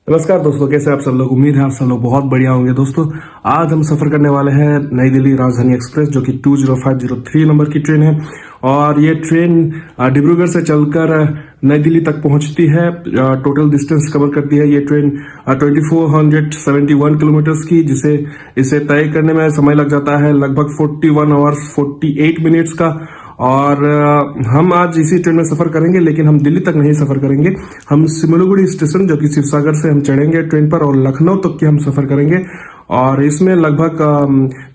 नमस्कार दोस्तों, कैसे आप सब लोग। उम्मीद है आप सब लोग बहुत बढ़िया होंगे। दोस्तों आज हम सफर करने वाले हैं नई दिल्ली राजधानी एक्सप्रेस, जो कि 20503 नंबर की ट्रेन है। और ये ट्रेन डिब्रूगढ़ से चलकर नई दिल्ली तक पहुंचती है। टोटल डिस्टेंस कवर करती है ये ट्रेन 2471 किलोमीटर की, जिसे इसे तय करने में समय लग जाता है लगभग 41 आवर्स 48 मिनट्स का। और हम आज इसी ट्रेन में सफर करेंगे, लेकिन हम दिल्ली तक नहीं सफर करेंगे। हम सिमलीगुड़ी स्टेशन, जो कि शिवसागर से, हम चढ़ेंगे ट्रेन पर और लखनऊ तक की हम सफर करेंगे। और इसमें लगभग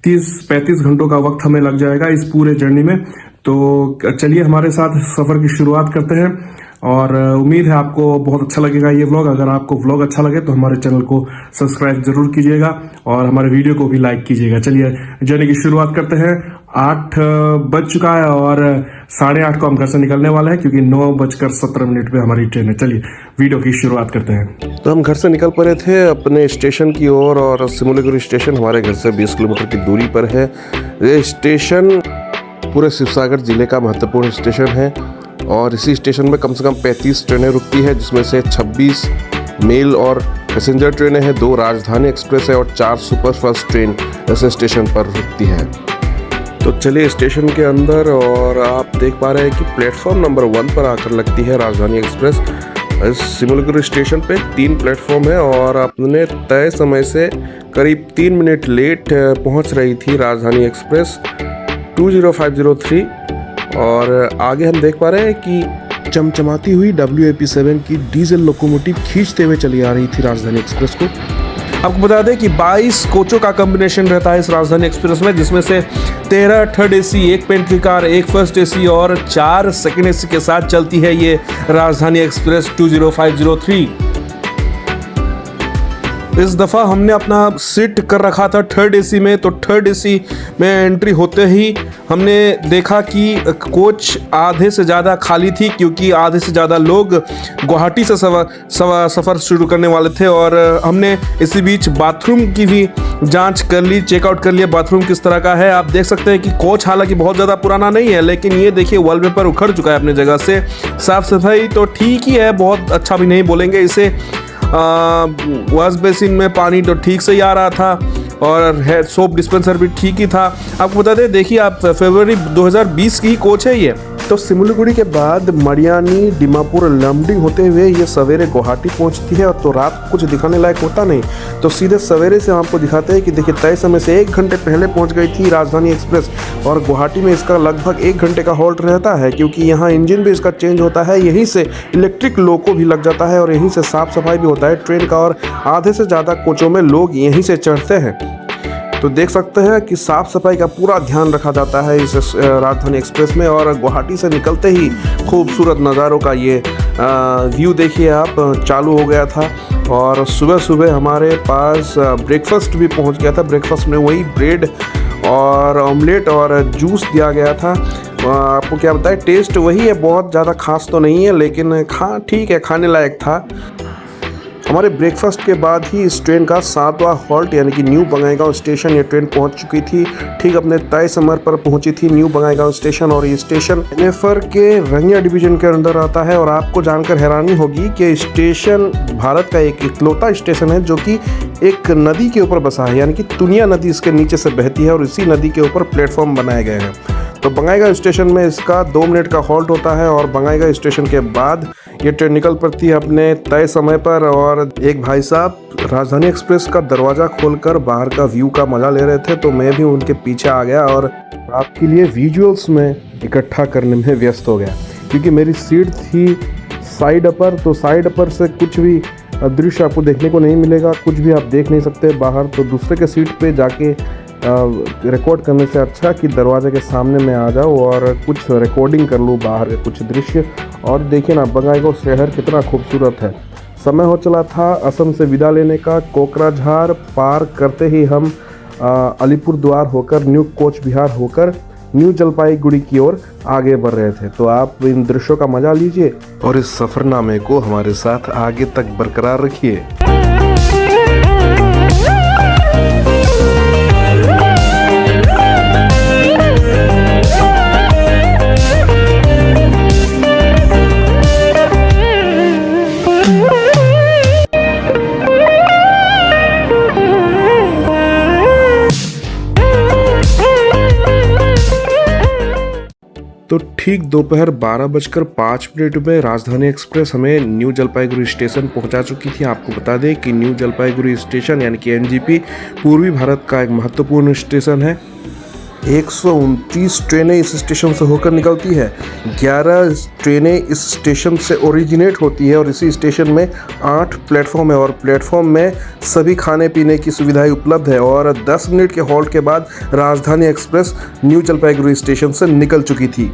30-35 घंटों का वक्त हमें लग जाएगा इस पूरे जर्नी में। तो चलिए हमारे साथ सफर की शुरुआत करते हैं। और उम्मीद है आपको बहुत अच्छा लगेगा ये व्लॉग। अगर आपको व्लॉग अच्छा लगे तो हमारे चैनल को सब्सक्राइब जरूर कीजिएगा और हमारे वीडियो को भी लाइक कीजिएगा। चलिए जर्नी की शुरुआत करते हैं। 8 बज चुका है और 8:30 को हम घर से निकलने वाले हैं, क्योंकि 9:17 पे हमारी ट्रेन है। चलिए वीडियो की शुरुआत करते हैं। तो हम घर से निकल पड़े थे अपने स्टेशन की ओर, और सिमलीगुड़ी स्टेशन हमारे घर से 20 किलोमीटर की दूरी पर है। ये स्टेशन पूरे शिवसागर जिले का महत्वपूर्ण स्टेशन है और इसी स्टेशन में कम से कम 35 ट्रेनें रुकती है, जिसमें से 26 मेल और पैसेंजर ट्रेनें हैं, 2 राजधानी एक्सप्रेस है और 4 सुपरफास्ट ट्रेन ऐसे स्टेशन पर रुकती है। तो चलिए स्टेशन के अंदर, और आप देख पा रहे हैं कि प्लेटफॉर्म नंबर 1 पर आकर लगती है राजधानी एक्सप्रेस। इस सिमलीगुड़ी स्टेशन पे 3 प्लेटफॉर्म है और अपने तय समय से करीब 3 मिनट लेट पहुंच रही थी राजधानी एक्सप्रेस 20503। और आगे हम देख पा रहे हैं कि चमचमाती हुई WAP7 की डीजल लोकोमोटिव खींचते हुए चली आ रही थी राजधानी एक्सप्रेस को। आपको बता दें कि 22 कोचों का कॉम्बिनेशन रहता है इस राजधानी एक्सप्रेस में, जिसमें से 13 third AC, 1 pantry car, 1 first AC और 4 सेकेंड AC के साथ चलती है ये राजधानी एक्सप्रेस 20503। इस दफ़ा हमने अपना सीट कर रखा था थर्ड AC में। तो थर्ड AC में एंट्री होते ही हमने देखा कि कोच आधे से ज़्यादा खाली थी, क्योंकि आधे से ज़्यादा लोग गुवाहाटी से सफ़र शुरू करने वाले थे। और हमने इसी बीच बाथरूम की भी जांच कर ली, चेकआउट कर लिया बाथरूम किस तरह का है। आप देख सकते हैं कि कोच हालांकि बहुत ज़्यादा पुराना नहीं है, लेकिन ये देखिए वॉलपेपर उखड़ चुका है अपने जगह से। साफ़ सफाई तो ठीक ही है, बहुत अच्छा भी नहीं बोलेंगे इसे। वॉश बेसिन में पानी तो ठीक से ही आ रहा था और हेड सोप डिस्पेंसर भी ठीक ही था। आपको बता दें, देखिए आप, फरवरी 2020 की कोच है ये। तो सिमलीगुड़ी के बाद मड़ियानी, डिमापुर, लमडिंग होते हुए ये सवेरे गुवाहाटी पहुंचती है। और तो रात को कुछ दिखाने लायक होता नहीं, तो सीधे सवेरे से आपको दिखाते हैं कि देखिए तय समय से 1 घंटे पहले पहुंच गई थी राजधानी एक्सप्रेस। और गुवाहाटी में इसका लगभग 1 घंटे का हॉल्ट रहता है, क्योंकि यहाँ इंजन भी इसका चेंज होता है, यहीं से इलेक्ट्रिक लोको भी लग जाता है और यहीं से साफ सफाई भी होता है ट्रेन का। और आधे से ज़्यादा कोचों में लोग यहीं से चढ़ते हैं। तो देख सकते हैं कि साफ़ सफाई का पूरा ध्यान रखा जाता है इस राजधानी एक्सप्रेस में। और गुवाहाटी से निकलते ही खूबसूरत नज़ारों का ये व्यू देखिए आप चालू हो गया था। और सुबह सुबह हमारे पास ब्रेकफास्ट भी पहुंच गया था। ब्रेकफास्ट में वही ब्रेड और ऑमलेट और जूस दिया गया था। आपको क्या बताएं, टेस्ट वही है, बहुत ज़्यादा खास तो नहीं है, लेकिन ठीक है, खाने लायक था। हमारे ब्रेकफास्ट के बाद ही इस ट्रेन का 7वां हॉल्ट यानी कि न्यू बंगाईगांव स्टेशन ये ट्रेन पहुंच चुकी थी। ठीक अपने तय समय पर पहुंची थी न्यू बंगाईगांव स्टेशन। और ये स्टेशन NFR के रंगिया डिवीजन के अंदर आता है। और आपको जानकर हैरानी होगी कि स्टेशन भारत का एक इकलौता स्टेशन है जो कि एक नदी के ऊपर बसा है, यानी कि तुनिया नदी इसके नीचे से बहती है और इसी नदी के ऊपर प्लेटफॉर्म बनाए गए हैं। तो बंगाईगांव स्टेशन में इसका 2 मिनट का हॉल्ट होता है और बंगाईगांव स्टेशन के बाद ये ट्रेन निकल पड़ती है अपने तय समय पर। और एक भाई साहब राजधानी एक्सप्रेस का दरवाज़ा खोलकर बाहर का व्यू का मज़ा ले रहे थे, तो मैं भी उनके पीछे आ गया और आपके लिए विजुअल्स में इकट्ठा करने में व्यस्त हो गया। क्योंकि मेरी सीट थी साइड अपर, तो साइड अपर से कुछ भी दृश्य आपको देखने को नहीं मिलेगा, कुछ भी आप देख नहीं सकते बाहर। तो दूसरे के सीट पे जाके रिकॉर्ड करने से अच्छा कि दरवाजे के सामने में आ जाओ और कुछ रिकॉर्डिंग कर लूँ बाहर के कुछ दृश्य। और देखिए ना, बंगाईगांव शहर कितना खूबसूरत है। समय हो चला था असम से विदा लेने का। कोकराझार पार करते ही हम अलीपुर द्वार होकर, न्यू कोच बिहार होकर न्यू जलपाईगुड़ी की ओर आगे बढ़ रहे थे। तो आप इन दृश्यों का मजा लीजिए और इस सफ़रनामे को हमारे साथ आगे तक बरकरार रखिए। ठीक दोपहर 12:05 में राजधानी एक्सप्रेस हमें न्यू जलपाईगुड़ी स्टेशन पहुंचा चुकी थी। आपको बता दें कि न्यू जलपाईगुड़ी स्टेशन यानी कि एनजेपी पूर्वी भारत का एक महत्वपूर्ण स्टेशन है। 129 ट्रेनें इस स्टेशन से होकर निकलती है। 11 ट्रेनें इस स्टेशन से ओरिजिनेट होती है और इसी स्टेशन में 8 प्लेटफॉर्म है और प्लेटफॉर्म में सभी खाने पीने की सुविधाएं उपलब्ध है। और 10 मिनट के हॉल्ट के बाद राजधानी एक्सप्रेस न्यू जलपाईगुड़ी स्टेशन से निकल चुकी थी।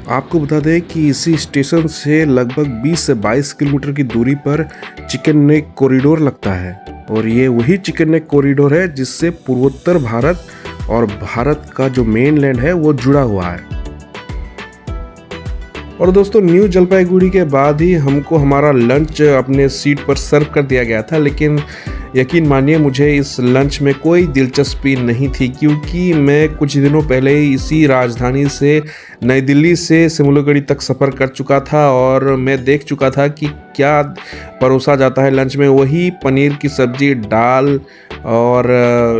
आपको बता दें कि इसी स्टेशन से लगभग 20 से 22 किलोमीटर की दूरी पर चिकन नेक कॉरिडोर लगता है और ये वही चिकन नेक कॉरिडोर है जिससे पूर्वोत्तर भारत और भारत का जो मेन लैंड है वो जुड़ा हुआ है। और दोस्तों न्यू जलपाईगुड़ी के बाद ही हमको हमारा लंच अपने सीट पर सर्व कर दिया गया था, लेकिन यकीन मानिए मुझे इस लंच में कोई दिलचस्पी नहीं थी क्योंकि मैं कुछ दिनों पहले ही इसी राजधानी से नई दिल्ली से सिमलीगुड़ी तक सफ़र कर चुका था और मैं देख चुका था कि क्या परोसा जाता है लंच में। वही पनीर की सब्ज़ी, दाल और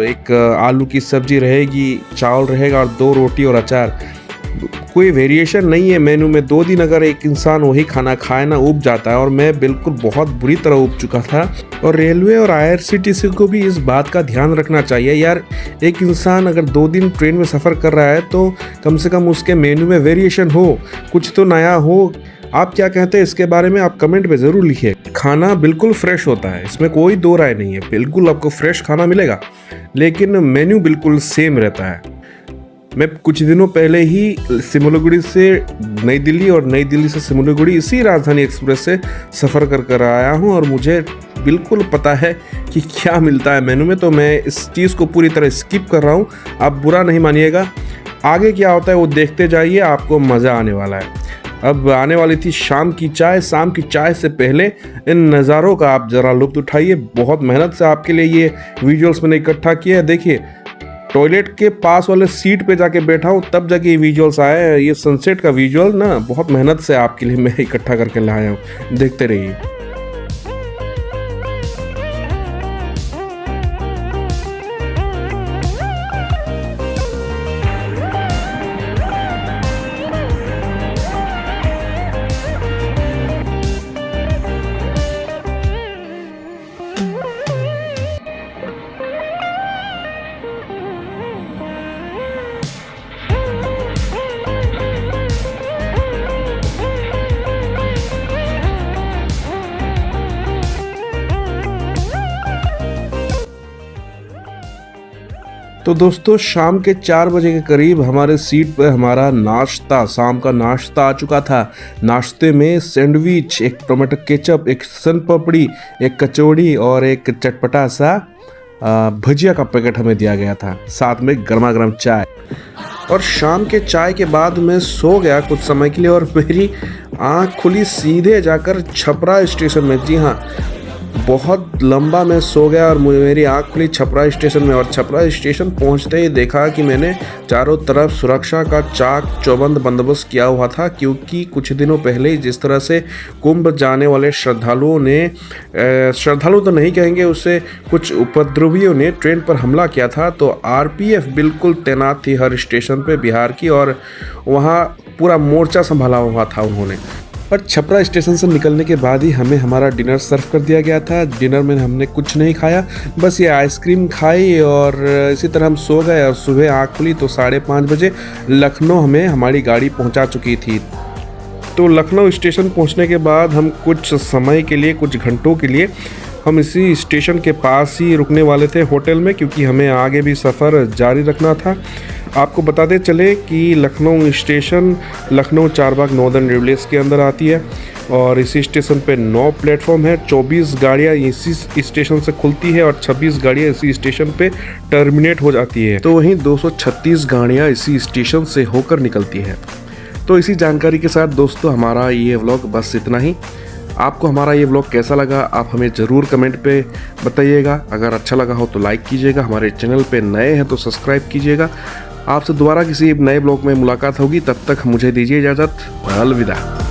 एक आलू की सब्ज़ी रहेगी, चावल रहेगा और 2 रोटी और अचार। कोई वेरिएशन नहीं है मेनू में। 2 दिन अगर एक इंसान वही खाना खाए ना, ऊब जाता है और मैं बिल्कुल बहुत बुरी तरह ऊब चुका था। और रेलवे और IRCTC को भी इस बात का ध्यान रखना चाहिए यार, एक इंसान अगर 2 दिन ट्रेन में सफ़र कर रहा है तो कम से कम उसके मेनू में वेरिएशन हो, कुछ तो नया हो। आप क्या कहते हैं इसके बारे में आप कमेंट में ज़रूर लिखिए। खाना बिल्कुल फ्रेश होता है, इसमें कोई दो राय नहीं है, बिल्कुल आपको फ्रेश खाना मिलेगा, लेकिन मेन्यू बिल्कुल सेम रहता है। मैं कुछ दिनों पहले ही सिमलीगुड़ी से नई दिल्ली और नई दिल्ली से सिमलीगुड़ी इसी राजधानी एक्सप्रेस से सफ़र कर आया हूं और मुझे बिल्कुल पता है कि क्या मिलता है मेनू में, तो मैं इस चीज़ को पूरी तरह स्किप कर रहा हूं। आप बुरा नहीं मानिएगा, आगे क्या होता है वो देखते जाइए, आपको मज़ा आने वाला है। अब आने वाली थी शाम की चाय। शाम की चाय से पहले इन नज़ारों का आप ज़रा लुत्फ़ उठाइए। बहुत मेहनत से आपके लिए ये विजुअल्स मैंने इकट्ठा किया है। देखिए, टॉयलेट के पास वाले सीट पे जाके बैठा हूँ तब जाके ये विजुअल्स आए। ये सनसेट का विजुअल ना बहुत मेहनत से आपके लिए मैं इकट्ठा करके लाया हूँ, देखते रहिए। तो दोस्तों शाम के 4 बजे के करीब हमारे सीट पर हमारा नाश्ता, शाम का नाश्ता आ चुका था। नाश्ते में सैंडविच, एक टोमेटो केचप, एक सन पापड़ी, एक कचौड़ी और एक चटपटा सा भजिया का पैकेट हमें दिया गया था, साथ में गर्मा गर्म चाय। और शाम के चाय के बाद मैं सो गया कुछ समय के लिए और मेरी आँख खुली सीधे जाकर छपरा स्टेशन में। जी हाँ, बहुत लंबा मैं सो गया और मेरी आँख खुली छपरा स्टेशन में। और छपरा स्टेशन पहुंचते ही देखा कि मैंने चारों तरफ सुरक्षा का चाक चौबंद बंदोबस्त किया हुआ था, क्योंकि कुछ दिनों पहले ही जिस तरह से कुंभ जाने वाले श्रद्धालुओं ने, श्रद्धालु तो नहीं कहेंगे उसे, कुछ उपद्रवियों ने ट्रेन पर हमला किया था, तो RPF बिल्कुल तैनात थी हर स्टेशन पे बिहार की और वहाँ पूरा मोर्चा संभाला हुआ था उन्होंने। और छपरा स्टेशन से निकलने के बाद ही हमें हमारा डिनर सर्व कर दिया गया था। डिनर में हमने कुछ नहीं खाया, बस ये आइसक्रीम खाई और इसी तरह हम सो गए। और सुबह आँख खुली तो 5:30 बजे लखनऊ हमें हमारी गाड़ी पहुंचा चुकी थी। तो लखनऊ स्टेशन पहुंचने के बाद हम कुछ समय के लिए, कुछ घंटों के लिए हम इसी स्टेशन के पास ही रुकने वाले थे होटल में, क्योंकि हमें आगे भी सफ़र जारी रखना था। आपको बताते चले कि Lucknow station Lucknow Charbagh northern railways के अंदर आती है और इसी स्टेशन पे 9 प्लेटफॉर्म है। 24 गाड़ियाँ इसी स्टेशन से खुलती है और 26 गाड़ियाँ इसी स्टेशन पे टर्मिनेट हो जाती है। तो वहीं 236 गाड़ियाँ इसी स्टेशन से होकर निकलती है। तो इसी जानकारी के साथ दोस्तों हमारा ये व्लॉग बस इतना ही। आपको हमारा ये व्लॉग कैसा लगा आप हमें ज़रूर कमेंट पे बताइएगा। अगर अच्छा लगा हो तो लाइक कीजिएगा, हमारे चैनल पे नए हैं तो सब्सक्राइब कीजिएगा। आपसे दोबारा किसी नए ब्लॉग में मुलाकात होगी, तब तक मुझे दीजिए इजाज़त। अलविदा।